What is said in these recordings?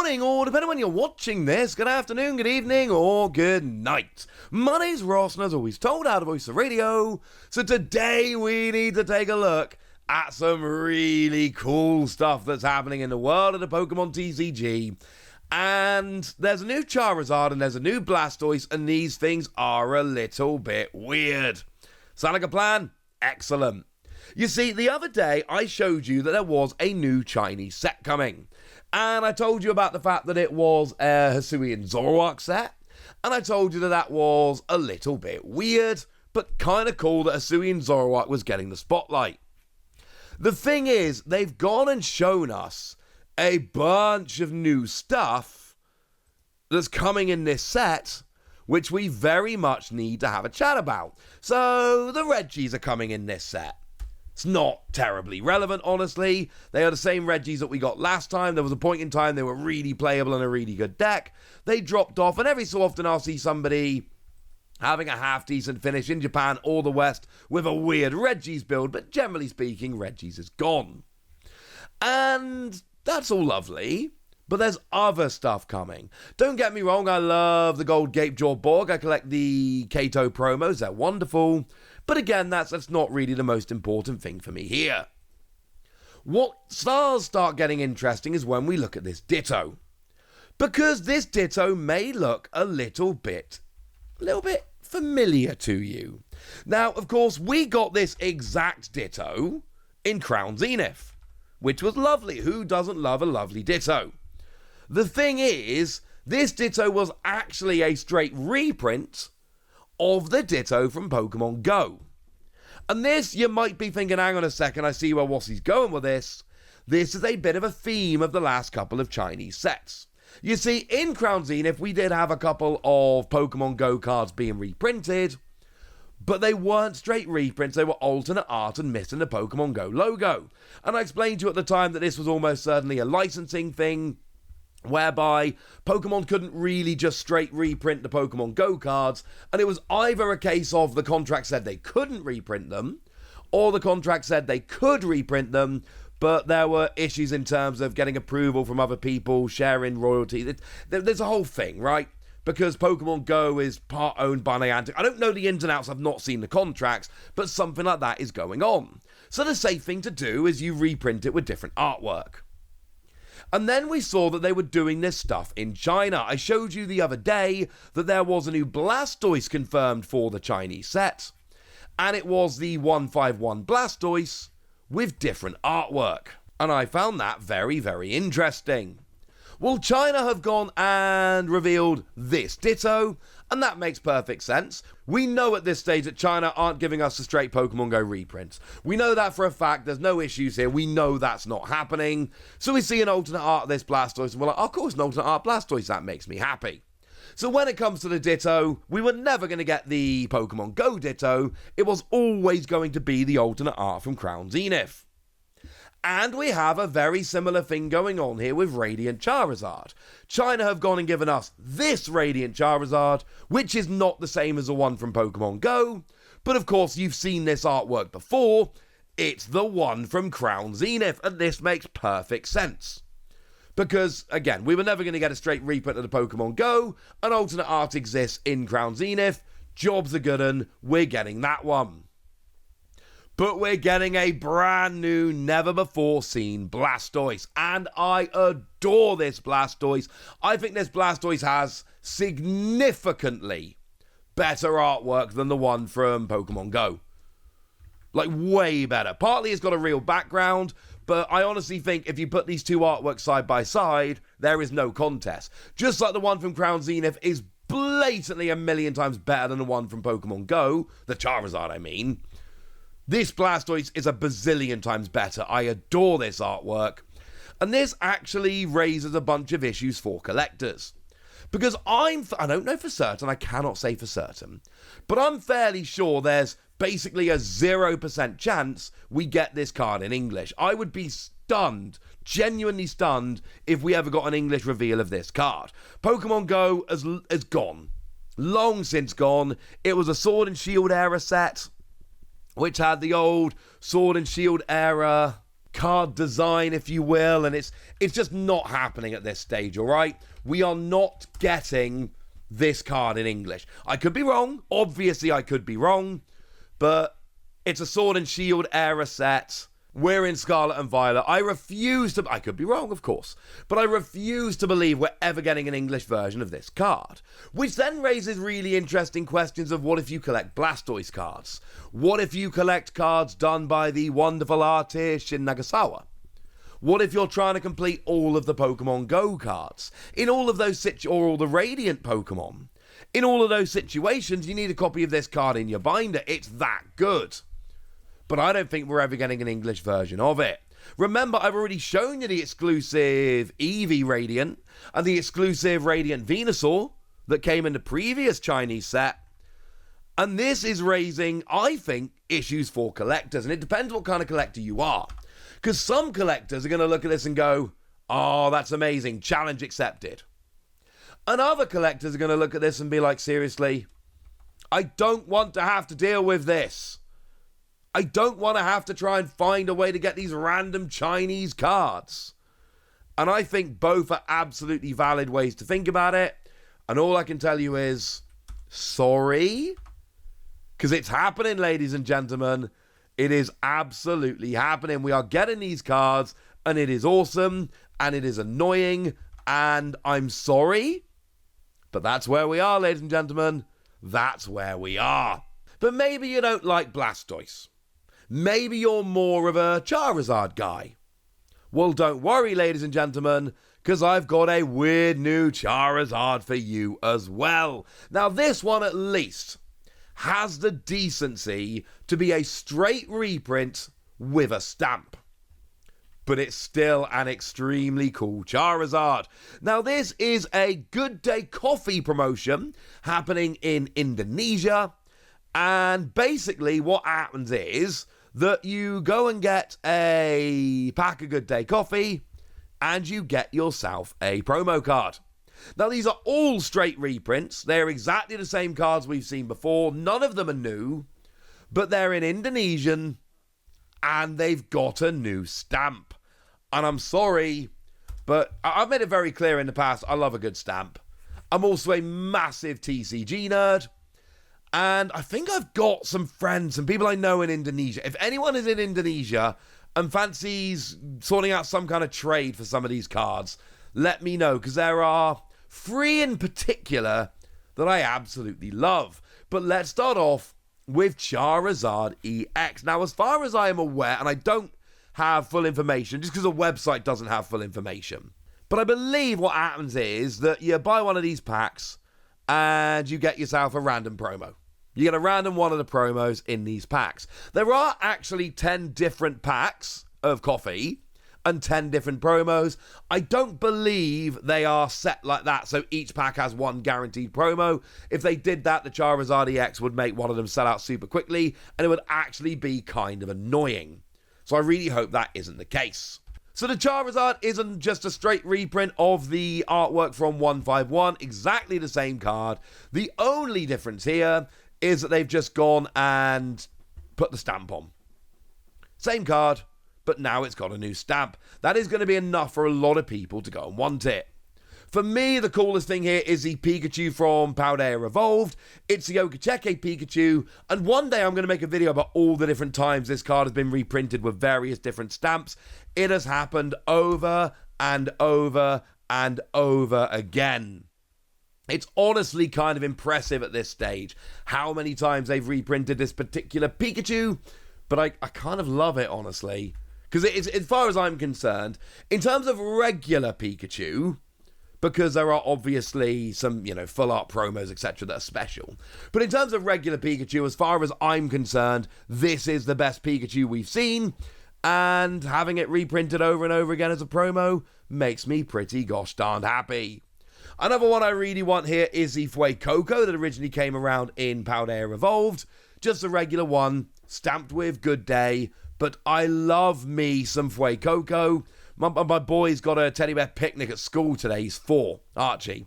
morning, or depending on when you're watching this, good afternoon, good evening, or good night. My name's Ross, and as always told, out of Voice of Radio. So today we need to take a look at some really cool stuff that's happening in the world of the Pokémon TCG. And there's a new Charizard and there's a new Blastoise, and these things are a little bit weird. Sound like a plan? Excellent. You see, the other day I showed you that there was a new Chinese set coming. And I told you about the fact that it was a Hisuian Zoroark set. And I told you that that was a little bit weird, but kind of cool that Hisuian Zoroark was getting the spotlight. The thing is, they've gone and shown us a bunch of new stuff that's coming in this set, which we very much need to have a chat about. So, the Regis are coming in this set. It's not terribly relevant, honestly. They are the same Regis that we got last time. There was a point in time they were really playable in a really good deck. They dropped off, and every so often I'll see somebody having a half-decent finish in Japan or the West with a weird Regis build, but generally speaking, Regis is gone. And that's all lovely, but there's other stuff coming. Don't get me wrong, I love the Gold Gapejaw Borg. I collect the Kato promos, they're wonderful. But again, that's not really the most important thing for me here. What start getting interesting is when we look at this Ditto. Because this Ditto may look a little bit familiar to you. Now, of course, we got this exact Ditto in Crown Zenith, which was lovely. Who doesn't love a lovely Ditto? The thing is, this Ditto was actually a straight reprint of the Ditto from Pokemon Go. And this, you might be thinking, hang on a second, I see where Wassie's going with this. This is a bit of a theme of the last couple of Chinese sets. You see, in Crown Zenith, we did have a couple of Pokemon Go cards being reprinted, but they weren't straight reprints, they were alternate art and missing the Pokemon Go logo. And I explained to you at the time that this was almost certainly a licensing thing, whereby Pokemon couldn't really just straight reprint the Pokemon Go cards, and it was either a case of the contract said they couldn't reprint them, or the contract said they could reprint them, but there were issues in terms of getting approval from other people, sharing royalty. There's a whole thing, right? Because Pokemon Go is part owned by Niantic. I don't know the ins and outs, I've not seen the contracts, but something like that is going on. So the safe thing to do is you reprint it with different artwork. And then we saw that they were doing this stuff in China. I showed you the other day that there was a new Blastoise confirmed for the Chinese set. And it was the 151 Blastoise with different artwork. And I found that very, very interesting. Well, China have gone and revealed this Ditto, and that makes perfect sense. We know at this stage that China aren't giving us a straight Pokemon Go reprint. We know that for a fact, there's no issues here, we know that's not happening. So we see an alternate art of this Blastoise, and we're like, of course, an alternate art Blastoise, that makes me happy. So when it comes to the Ditto, we were never going to get the Pokemon Go Ditto, it was always going to be the alternate art from Crown Zenith. And we have a very similar thing going on here with Radiant Charizard. China have gone and given us this Radiant Charizard, which is not the same as the one from Pokemon Go, but of course you've seen this artwork before. It's the one from Crown Zenith, and this makes perfect sense. Because, again, we were never going to get a straight reprint of the Pokemon Go, an alternate art exists in Crown Zenith, job's a good un, we're getting that one. But we're getting a brand new, never-before-seen Blastoise. And I adore this Blastoise. I think this Blastoise has significantly better artwork than the one from Pokemon Go. Like, way better. Partly it's got a real background, but I honestly think if you put these two artworks side by side, there is no contest. Just like the one from Crown Zenith is blatantly a million times better than the one from Pokemon Go. The Charizard, I mean. This Blastoise is a bazillion times better. I adore this artwork. And this actually raises a bunch of issues for collectors. Because I don't know for certain, I cannot say for certain, but I'm fairly sure there's basically a 0% chance we get this card in English. I would be stunned, genuinely stunned, if we ever got an English reveal of this card. Pokemon Go has gone. Long since gone. It was a Sword and Shield era set, which had the old Sword and Shield era card design, if you will, and it's just not happening at this stage, all right? We are not getting this card in English. I could be wrong. Obviously, I could be wrong, but it's a Sword and Shield era set. We're in Scarlet and Violet. I could be wrong, of course, but I refuse to believe we're ever getting an English version of this card. Which then raises really interesting questions of what if you collect Blastoise cards? What if you collect cards done by the wonderful artist Shin Nagasawa? What if you're trying to complete all of the Pokemon Go cards? In all of those or all the Radiant Pokemon. In all of those situations, you need a copy of this card in your binder. It's that good. But I don't think we're ever getting an English version of it. Remember, I've already shown you the exclusive Eevee Radiant and the exclusive Radiant Venusaur that came in the previous Chinese set. And this is raising, I think, issues for collectors. And it depends what kind of collector you are. Because some collectors are going to look at this and go, oh, that's amazing, challenge accepted. And other collectors are going to look at this and be like, seriously, I don't want to have to deal with this. I don't want to have to try and find a way to get these random Chinese cards. And I think both are absolutely valid ways to think about it. And all I can tell you is, sorry. Because it's happening, ladies and gentlemen. It is absolutely happening. We are getting these cards, and it is awesome, and it is annoying, and I'm sorry. But that's where we are, ladies and gentlemen. That's where we are. But maybe you don't like Blastoise. Maybe you're more of a Charizard guy. Well, don't worry, ladies and gentlemen, because I've got a weird new Charizard for you as well. Now, this one at least has the decency to be a straight reprint with a stamp. But it's still an extremely cool Charizard. Now, this is a Good Day Coffee promotion happening in Indonesia. And basically what happens is that you go and get a pack of Good Day Coffee and you get yourself a promo card. Now, these are all straight reprints. They're exactly the same cards we've seen before. None of them are new, but they're in Indonesian and they've got a new stamp. And I'm sorry, but I've made it very clear in the past, I love a good stamp. I'm also a massive TCG nerd. And I think I've got some friends, some people I know in Indonesia. If anyone is in Indonesia and fancies sorting out some kind of trade for some of these cards, let me know, because there are 3 in particular that I absolutely love. But let's start off with Charizard EX. Now, as far as I am aware, and I don't have full information, just because the website doesn't have full information, but I believe what happens is that you buy one of these packs and you get yourself a random promo. You get a random one of the promos in these packs. There are actually 10 different packs of coffee and 10 different promos. I don't believe they are set like that, so each pack has one guaranteed promo. If they did that, the Charizard EX would make one of them sell out super quickly, and it would actually be kind of annoying. So I really hope that isn't the case. So the Charizard isn't just a straight reprint of the artwork from 151, exactly the same card. The only difference here is that they've just gone and put the stamp on. Same card, but now it's got a new stamp. That is going to be enough for a lot of people to go and want it. For me, the coolest thing here is the Pikachu from Paldea Evolved. It's the Okacheke Pikachu, and one day I'm going to make a video about all the different times this card has been reprinted with various different stamps. It has happened over and over and over again. It's honestly kind of impressive at this stage how many times they've reprinted this particular Pikachu, but I kind of love it, honestly. Because as far as I'm concerned, in terms of regular Pikachu, because there are obviously some, full art promos, etc. that are special. But in terms of regular Pikachu, as far as I'm concerned, this is the best Pikachu we've seen. And having it reprinted over and over again as a promo makes me pretty gosh darned happy. Another one I really want here is the Fuecoco that originally came around in Paldea Evolved. Just a regular one, stamped with Good Day. But I love me some Fuecoco. My boy's got a teddy bear picnic at school today. He's 4, Archie.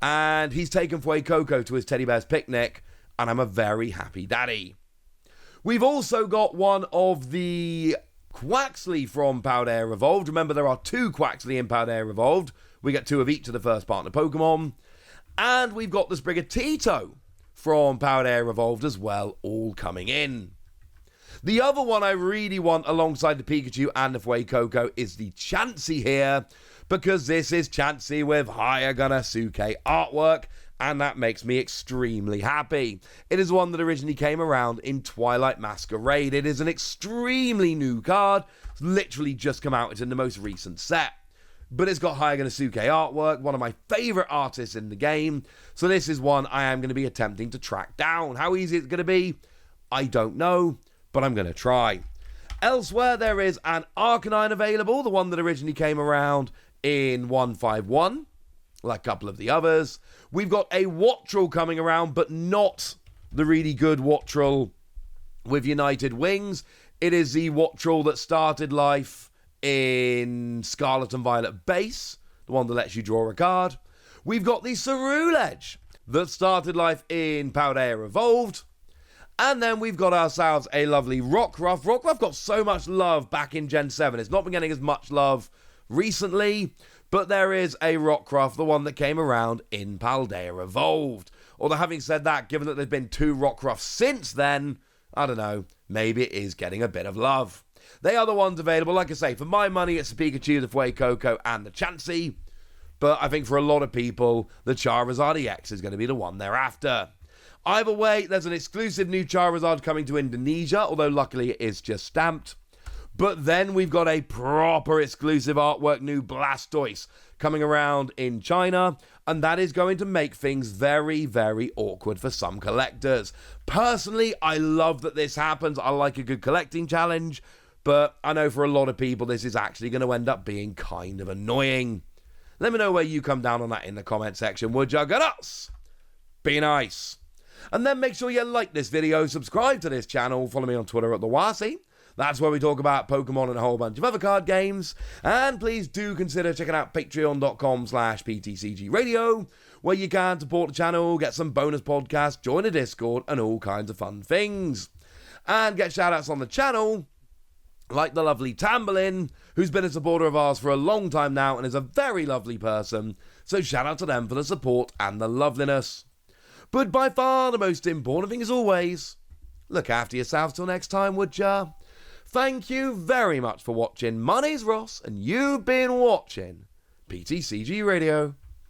And he's taken Fuecoco to his teddy bear's picnic. And I'm a very happy daddy. We've also got one of the Quaxley from Paldea Evolved. Remember, there are 2 Quaxley in Paldea Evolved. We get 2 of each of the first partner Pokemon. And we've got the Sprigatito from Paldea Evolved as well, all coming in. The other one I really want alongside the Pikachu and the Fuecoco is the Chansey here, because this is Chansey with Hayagana artwork, and that makes me extremely happy. It is one that originally came around in Twilight Masquerade. It is an extremely new card. It's literally just come out. It's in the most recent set. But it's got Hayagana artwork, one of my favourite artists in the game. So this is one I am going to be attempting to track down. How easy it's going to be, I don't know, but I'm going to try. Elsewhere, there is an Arcanine available, the one that originally came around in 151, like a couple of the others. We've got a Wattrel coming around, but not the really good Wattrel with United Wings. It is the Wattrel that started life in Scarlet and Violet base, the one that lets you draw a card. We've got the Ceruledge that started life in Paldea Evolved. And then we've got ourselves a lovely Rockruff. Rockruff got so much love back in Gen 7. It's not been getting as much love recently, but there is a Rockruff, the one that came around in Paldea Evolved. Although having said that, given that there's been 2 Rockruffs since then, I don't know, maybe it is getting a bit of love. They are the ones available. Like I say, for my money, it's the Pikachu, the Fuecoco, and the Chansey. But I think for a lot of people, the Charizard EX is going to be the one they're after. Either way, there's an exclusive new Charizard coming to Indonesia, although luckily it is just stamped. But then we've got a proper exclusive artwork new Blastoise coming around in China, and that is going to make things very, very awkward for some collectors. Personally, I love that this happens. I like a good collecting challenge, but I know for a lot of people this is actually going to end up being kind of annoying. Let me know where you come down on that in the comment section, would ya? Get us? Be nice. And then make sure you like this video, subscribe to this channel, follow me on Twitter at TheWasi. That's where we talk about Pokemon and a whole bunch of other card games. And please do consider checking out patreon.com/PTCG Radio, where you can support the channel, get some bonus podcasts, join a Discord, and all kinds of fun things. And get shoutouts on the channel, like the lovely Tamberlin, who's been a supporter of ours for a long time now and is a very lovely person. So shout out to them for the support and the loveliness. But by far the most important thing, as always, look after yourselves till next time, would ya? Thank you very much for watching. My name's Ross, and you've been watching PTCG Radio.